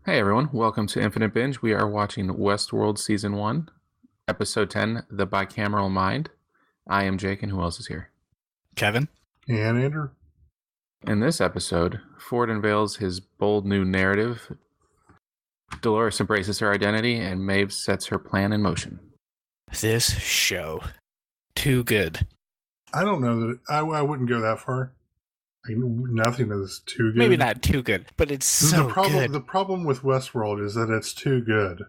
Hey everyone, welcome to Infinite Binge. We are watching Westworld Season 1, Episode 10, The Bicameral Mind. I am Jake, and who else is here? Kevin? And Andrew. In this episode, Ford unveils his bold new narrative, Dolores embraces her identity, and Maeve sets her plan in motion. This show. Too good. I don't know that I wouldn't go that far. Nothing is too good. Maybe not too good, but it's so good. The problem with Westworld is that it's too good.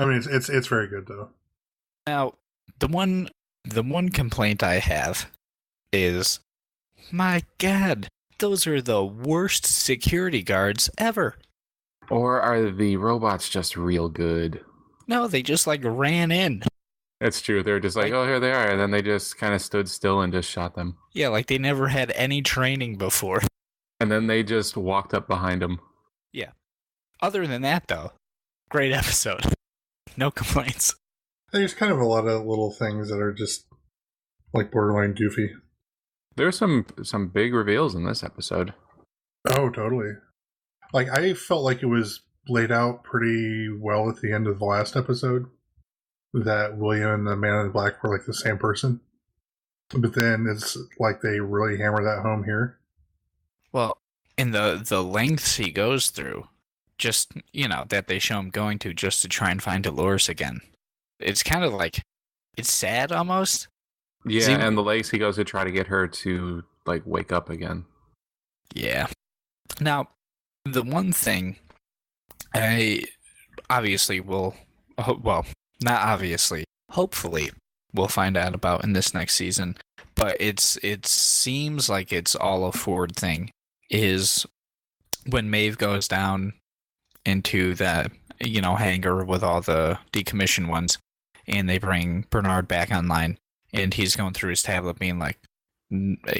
I mean, it's very good though. Now, the one complaint I have is, my God, those are the worst security guards ever. Or are the robots just real good? No, they just ran in. That's true. They're just oh, here they are. And then they just kind of stood still and just shot them. Yeah, they never had any training before. And then they just walked up behind them. Yeah. Other than that, though, great episode. No complaints. There's kind of a lot of little things that are just borderline goofy. There's some big reveals in this episode. Oh, totally. I felt like it was laid out pretty well at the end of the last episode, that William and the Man in Black were the same person. But then it's they really hammer that home here. Well, in the lengths he goes through, just, that they show him going to just to try and find Dolores again. It's kind of it's sad almost. Yeah, and the lengths he goes to try to get her to, wake up again. Yeah. Now, the one thing I obviously will, well, not obviously, hopefully we'll find out about in this next season, but it seems like it's all a Ford thing, is when Maeve goes down into that, hangar with all the decommissioned ones, and they bring Bernard back online, and he's going through his tablet being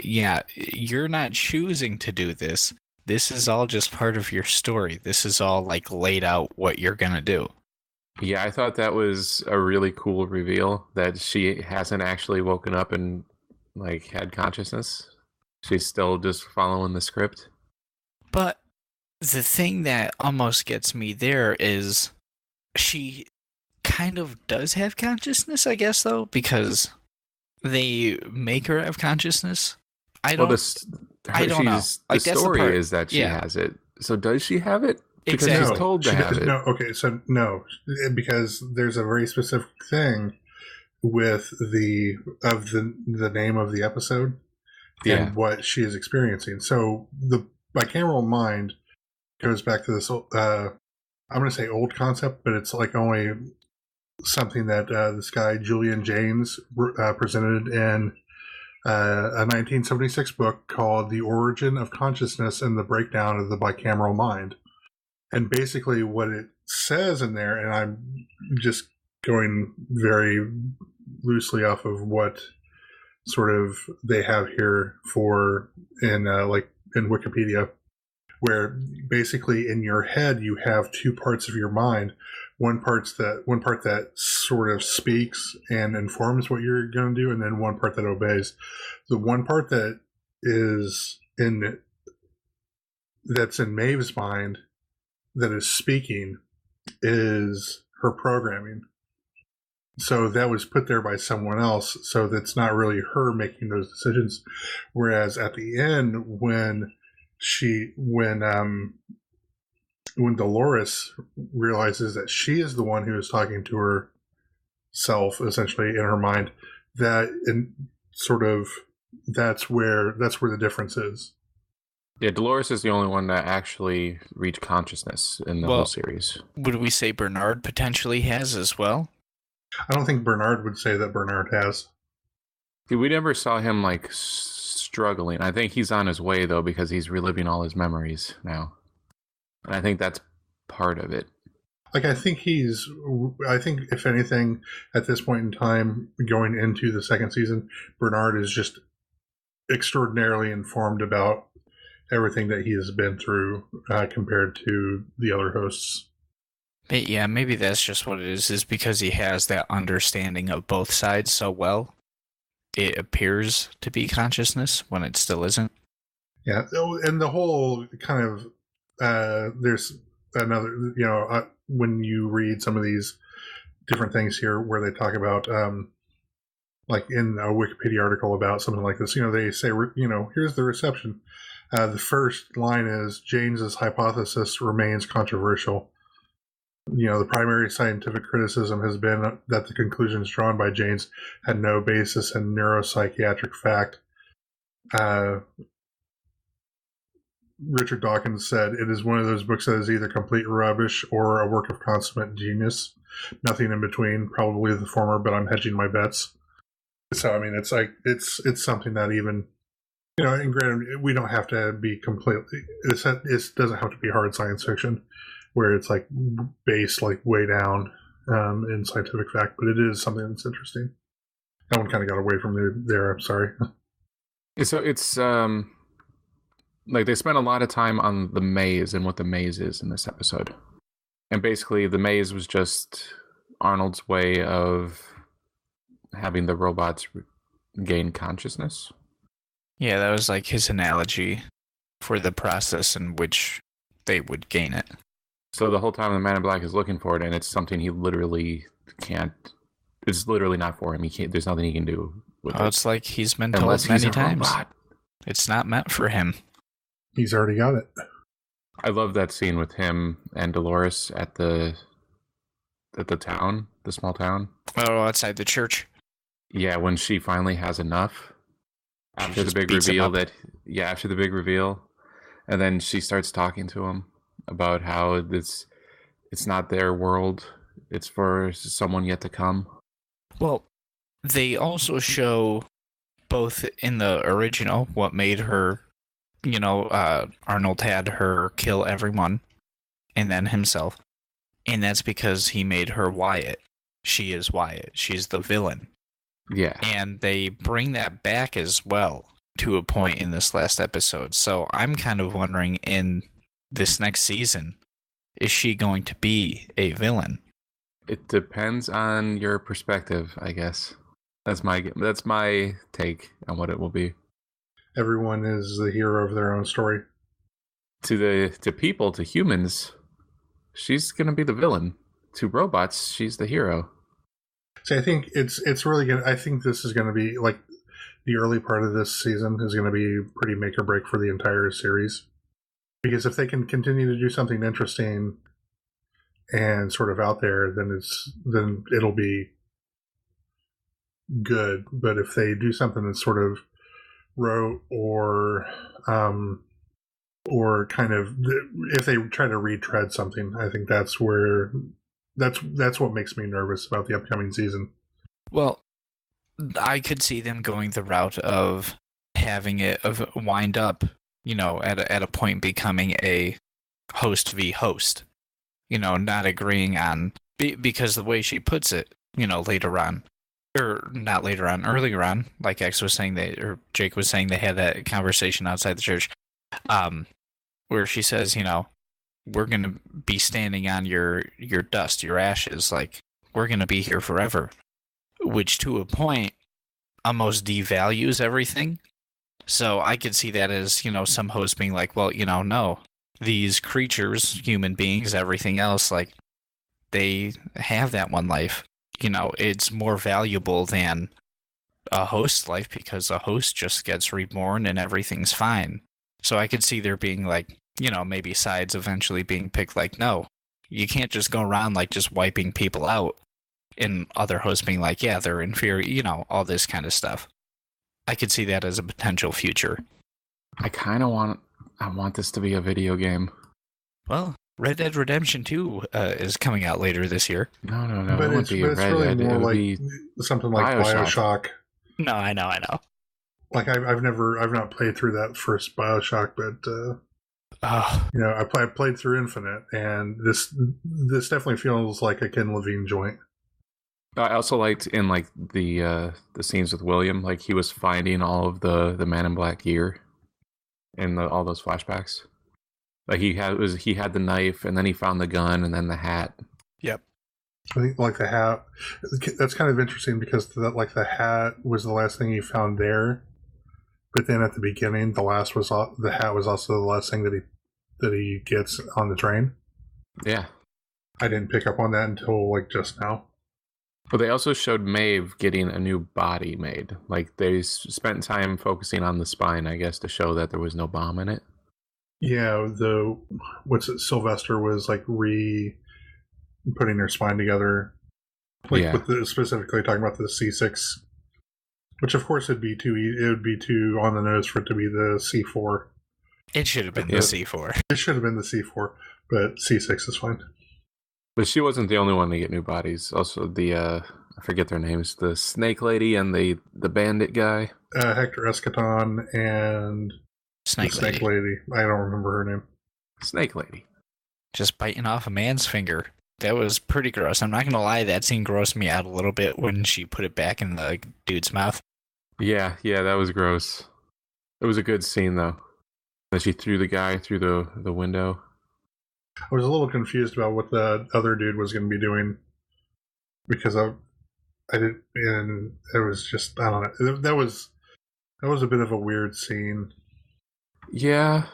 yeah, you're not choosing to do this. This is all just part of your story. This is all laid out what you're going to do. Yeah, I thought that was a really cool reveal, that she hasn't actually woken up and had consciousness. She's still just following the script. But the thing that almost gets me there is she kind of does have consciousness, I guess, though, because they make her have consciousness. I don't know. The story is that she has it. So does she have it? Because exactly. she's told to have it. No, okay, so no, because there's a very specific thing with the name of the episode and what she is experiencing. So the bicameral mind goes back to this. I'm going to say old concept, but it's only something that this guy Julian Jaynes presented in a 1976 book called "The Origin of Consciousness and the Breakdown of the Bicameral Mind." And basically what it says in there, and I'm just going very loosely off of what sort of they have here for in Wikipedia, where basically in your head you have two parts of your mind. One part that sort of speaks and informs what you're going to do, and then one part that obeys. The one part that's in Maeve's mind, that is speaking, is her programming. So that was put there by someone else, so that's not really her making those decisions. Whereas at the end, when Dolores realizes that she is the one who is talking to herself, essentially in her mind, that's where the difference is. Yeah, Dolores is the only one that actually reached consciousness in the whole series. Would we say Bernard potentially has as well? I don't think Bernard would say that Bernard has. We never saw him struggling. I think he's on his way though, because he's reliving all his memories now. And I think that's part of it. I think if anything, at this point in time, going into the second season, Bernard is just extraordinarily informed about everything that he has been through compared to the other hosts. Yeah, maybe that's just what it is because he has that understanding of both sides so well. It appears to be consciousness when it still isn't. Yeah, and the whole kind of there's another, when you read some of these different things here where they talk about, like in a Wikipedia article about something like this, they say, here's the reception. The first line is, James's hypothesis remains controversial. The primary scientific criticism has been that the conclusions drawn by James had no basis in neuropsychiatric fact. Richard Dawkins said, it is one of those books that is either complete rubbish or a work of consummate genius. Nothing in between, probably the former, but I'm hedging my bets. So, I mean, it's like, it's something that even, and granted, we don't have to be completely, it doesn't have to be hard science fiction, where it's like based like way down in scientific fact, but it is something that's interesting. That one kind of got away from there. I'm sorry. So it's like they spent a lot of time on the maze and what the maze is in this episode, and basically the maze was just Arnold's way of having the robots gain consciousness. Yeah, that was like his analogy for the process in which they would gain it. So the whole time the Man in Black is looking for it, and it's something he literally can't. It's literally not for him. He can't. There's nothing he can do with it. It's like he's been told many times. Robot. It's not meant for him. He's already got it. I love that scene with him and Dolores at the town, the small town. Oh, outside the church. Yeah, when she finally has enough after the big reveal after the big reveal, and then she starts talking to him about how it's not their world, it's for someone yet to come. Well, they also show both in the original what made her, Arnold had her kill everyone, and then himself, and that's because he made her Wyatt. She is Wyatt. She's the villain. Yeah. And they bring that back as well to a point in this last episode. So I'm kind of wondering, in this next season, is she going to be a villain? It depends on your perspective, I guess. That's my take on what it will be. Everyone is the hero of their own story. To people, to humans, she's gonna be the villain. To robots, she's the hero. So I think it's really good. I think this is going to be like the early part of this season is going to be pretty make or break for the entire series. Because if they can continue to do something interesting and sort of out there, then it'll be good. But if they do something that's sort of rote or kind of, if they try to retread something, I think that's where. That's what makes me nervous about the upcoming season. Well, I could see them going the route of having it wind up, at a point becoming a host v host, not agreeing on, because the way she puts it, later on, or not later on, earlier on, like X was saying, or Jake was saying, they had that conversation outside the church, where she says, we're going to be standing on your dust, your ashes. Like, we're going to be here forever. Which, to a point, almost devalues everything. So I could see that as, some hosts being like, well, no. These creatures, human beings, everything else, like, they have that one life. It's more valuable than a host's life, because a host just gets reborn and everything's fine. So I could see there being, like, maybe sides eventually being picked, like, no, you can't just go around, like, just wiping people out, and other hosts being like, yeah, they're inferior, all this kind of stuff. I could see that as a potential future. I want this to be a video game. Well, Red Dead Redemption 2 is coming out later this year. No. But it's really more like something like Bioshock. No, I know. Like, I've not played through that first Bioshock, but I played through Infinite, and this definitely feels like a Ken Levine joint. I also liked in like the scenes with William, like he was finding all of the Man in Black gear in all those flashbacks. Like he had the knife, and then he found the gun, and then the hat. Yep. I think like the hat. That's kind of interesting because the hat was the last thing he found there. But then at the beginning, the hat was also the last thing that he gets on the train. Yeah. I didn't pick up on that until like just now. But they also showed Maeve getting a new body made. Like they spent time focusing on the spine, I guess, to show that there was no bomb in it. Yeah, Sylvester was like putting her spine together. Like specifically talking about the C6, which of course it would be too on the nose for it to be the C4. It should have been the C4. It should have been the C4, but C6 is fine. But she wasn't the only one to get new bodies. Also, the I forget their names. The Snake Lady and the Bandit guy. Hector Escaton and Snake Lady. I don't remember her name. Snake Lady. Just biting off a man's finger. That was pretty gross. I'm not gonna lie, that scene grossed me out a little bit when she put it back in the dude's mouth. Yeah, that was gross. It was a good scene though. Then she threw the guy through the window. I was a little confused about what the other dude was going to be doing because I didn't, and it was just, I don't know. That was a bit of a weird scene. Yeah.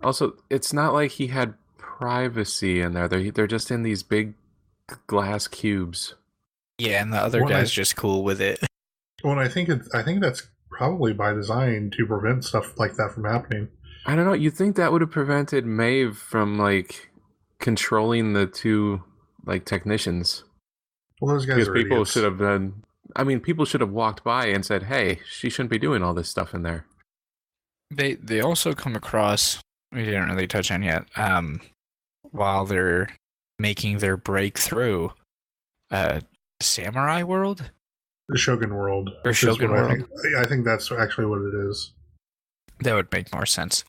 Also, it's not like he had privacy in there. They're just in these big glass cubes. Yeah, and the other guy's just cool with it. Well, I think that's probably by design to prevent stuff like that from happening. I don't know. You'd think that would have prevented Maeve from like controlling the two like technicians. Well, those guys are people idiots. Should have been. I mean, people should have walked by and said, "Hey, she shouldn't be doing all this stuff in there." They also come across. We didn't really touch on yet. While they're making their breakthrough, Samurai World, the Shogun World, or Shogun World. I think that's actually what it is. That would make more sense.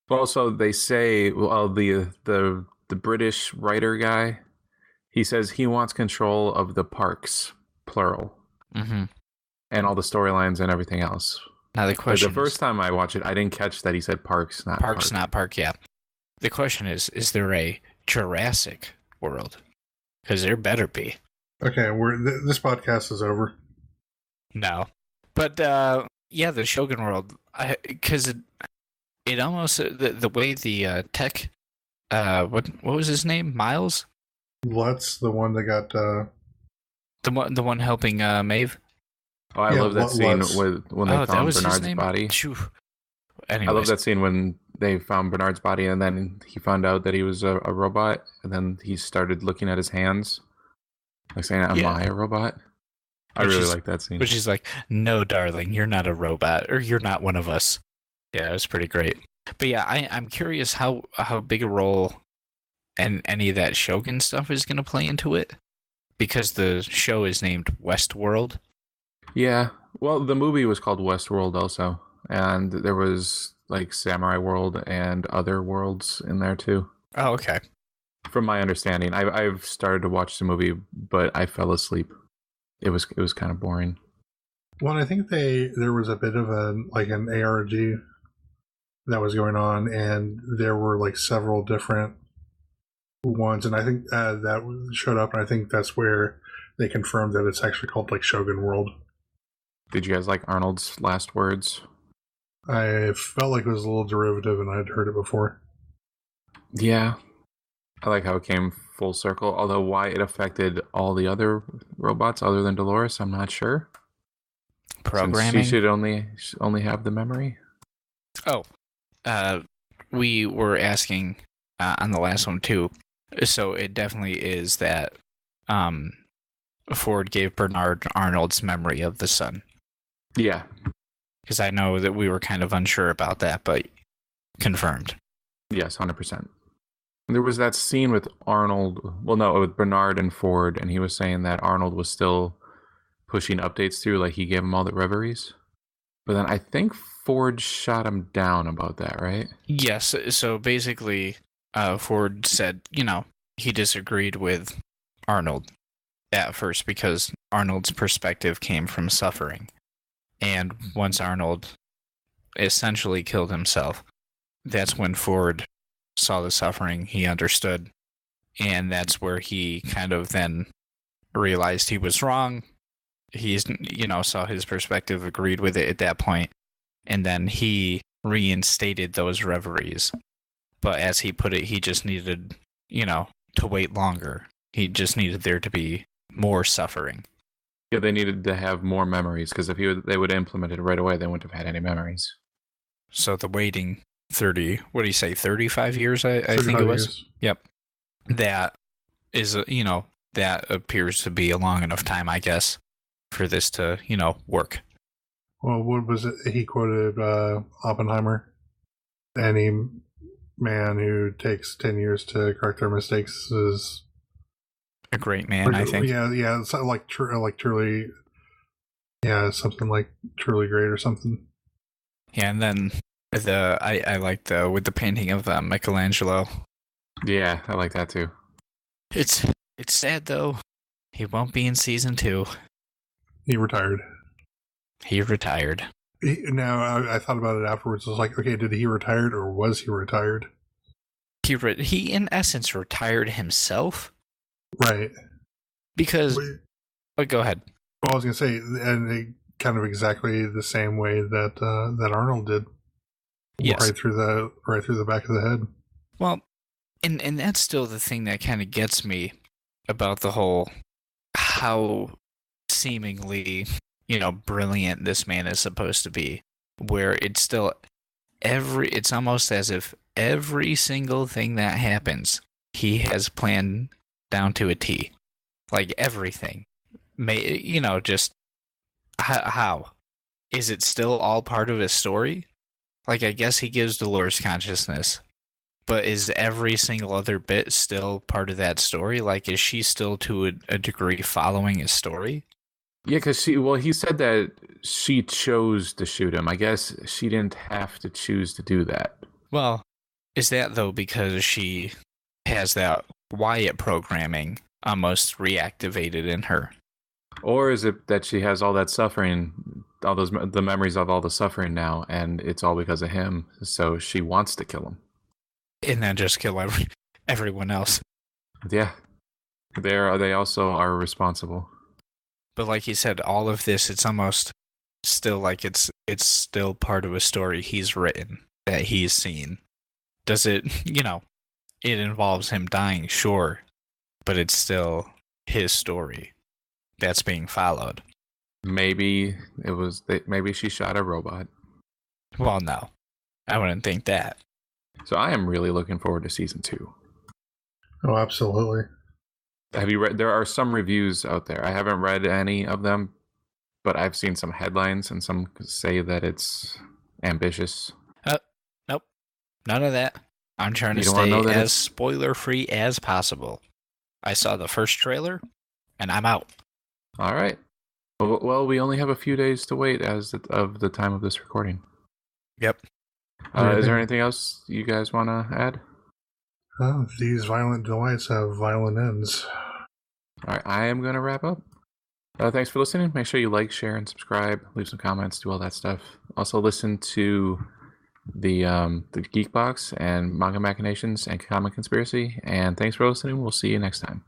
Well, also they say, well, the British writer guy, he says he wants control of the parks, plural, and all the storylines and everything else. Now the question: the first time I watched it, I didn't catch that he said parks, not parks, not park. Yeah. The question is there a Jurassic World? Because there better be. Okay, this podcast is over. No, but yeah, the Shogun World. Because it almost the way the tech, what was his name? Miles. Lutz, the one that got the one helping Maeve. Oh, I love that scene when they found Bernard's body. Anyways. I love that scene when they found Bernard's body and then he found out that he was a robot, and then he started looking at his hands, like saying, "Am I a robot?" I really like that scene. Which is like, "No, darling, you're not a robot, or you're not one of us." Yeah, it was pretty great. But yeah, I'm curious how big a role and any of that Shogun stuff is going to play into it, because the show is named Westworld. Yeah, well, the movie was called Westworld also, and there was like Samurai World and other worlds in there too. Oh, okay. From my understanding, I've started to watch the movie, but I fell asleep. It was kind of boring. Well, I think there was a bit of an ARG that was going on, and there were like several different ones, and I think that showed up, and I think that's where they confirmed that it's actually called like Shogun World. Did you guys like Arnold's last words? I felt like it was a little derivative, and I'd heard it before. Yeah. I like how it came full circle, although why it affected all the other robots other than Dolores, I'm not sure. Programming? Since she should only have the memory. Oh. We were asking on the last one too. So it definitely is that Ford gave Bernard Arnold's memory of the sun. Yeah. Because I know that we were kind of unsure about that, but confirmed. Yes, 100%. There was that scene with Arnold, with Bernard and Ford, and he was saying that Arnold was still pushing updates through, like he gave him all the reveries. But then I think Ford shot him down about that, right? Yes, so basically Ford said, he disagreed with Arnold at first because Arnold's perspective came from suffering. And once Arnold essentially killed himself, that's when Ford saw the suffering, he understood, and that's where he kind of then realized he was wrong. He's, saw his perspective, agreed with it at that point, and then he reinstated those reveries. But as he put it, he just needed, to wait longer. He just needed there to be more suffering. Yeah, they needed to have more memories, because if they would have implemented it right away, they wouldn't have had any memories. So the waiting 35 years, I think it was? Years. Yep. That is, that appears to be a long enough time, I guess, for this to, work. Well, what was it? He quoted Oppenheimer. Any man who takes 10 years to correct their mistakes is a great man, I think. Yeah, it's like truly, yeah, something like truly great or something. Yeah, and then I like with the painting of Michelangelo. Yeah, I like that too. It's sad though. He won't be in season 2. He retired. Now I thought about it afterwards. I was like, okay, did he retire or was he retired? He in essence retired himself. Right. Because go ahead. Well, I was gonna say, and kind of exactly the same way that Arnold did. Yes. Right through the back of the head. Well, and that's still the thing that kind of gets me about the whole how seemingly, brilliant this man is supposed to be, where it's still it's almost as if every single thing that happens, he has planned down to a T. Like everything. Just how? Is it still all part of his story? Like, I guess he gives Dolores consciousness, but is every single other bit still part of that story? Like, is she still to a degree following his story? Yeah, because he said that she chose to shoot him. I guess she didn't have to choose to do that. Well, is that, though, because she has that Wyatt programming almost reactivated in her? Or is it that she has all that suffering, the memories of all the suffering now, and it's all because of him, so she wants to kill him? And then just kill everyone else. Yeah. They also are responsible. But like you said, all of this, it's almost still like it's still part of a story he's written, that he's seen. Does it, it involves him dying, sure, but it's still his story that's being followed. Maybe maybe she shot a robot. Well, no, I wouldn't think that. So I am really looking forward to season 2. Oh, absolutely. Have you read? There are some reviews out there. I haven't read any of them, but I've seen some headlines, and some say that it's ambitious. Nope, none of that. I'm trying to stay as spoiler-free as possible. I saw the first trailer, and I'm out. All right. Well, we only have a few days to wait as of the time of this recording. Yep. Is there anything else you guys want to add? These violent delights have violent ends. All right, I am going to wrap up. Thanks for listening. Make sure you like, share, and subscribe. Leave some comments. Do all that stuff. Also, listen to the Geek Box and Manga Machinations and Comic Conspiracy. And thanks for listening. We'll see you next time.